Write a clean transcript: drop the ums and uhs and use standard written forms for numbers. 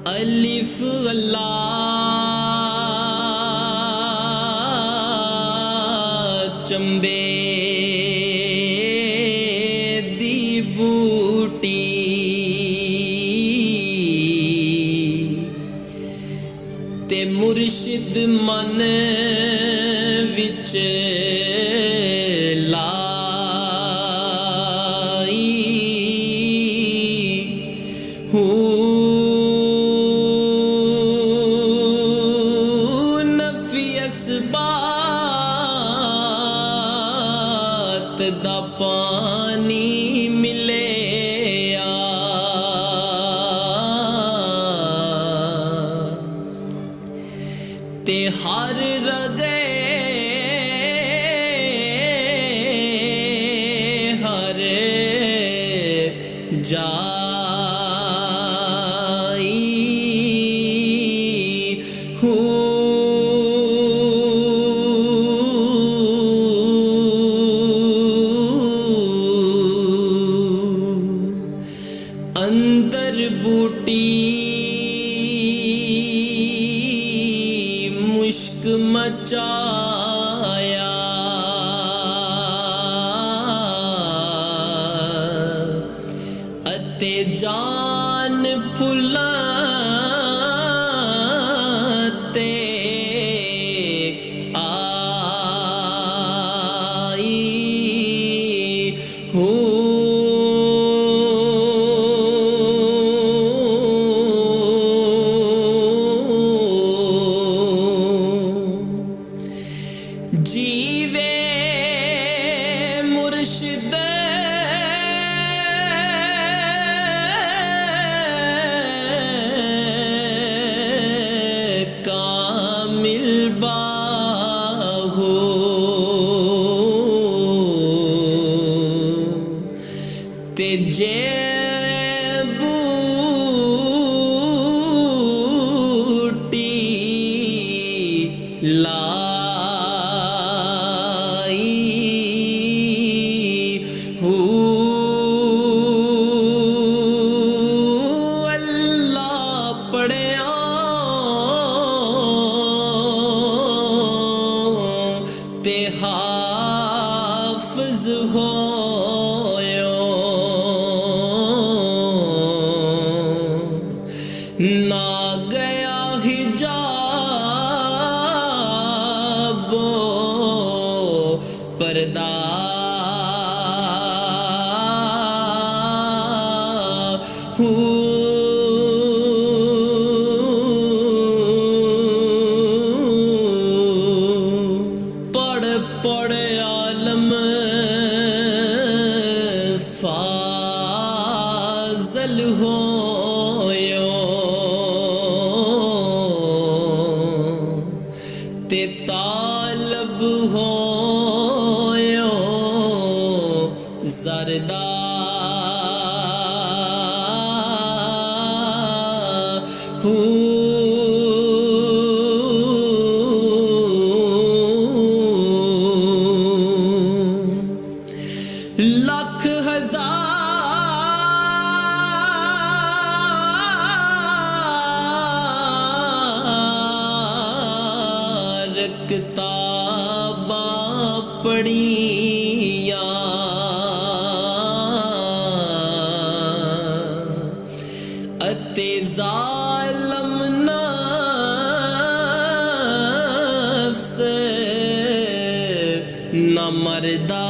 الف اللہ چمبے دی بوٹی تے مرشد من وچ لائی نفی اسبات دا پانی ملے تے ہر رگے ہر جائی اندر بوٹی مشک مچایا اتے جان پھلاں تے آئی جیوے مرشد کامل باہو تے جے بوٹی اللہ پڑھیا تے حافظ ہویا نہ گیا حجاب پردہ پڑھ پڑھ عالم فاضل ہویا تے طالب ہویا زردہ لکھ ہزار کتاباں پڑھیاں اتے ظالم نفس نہ مردہ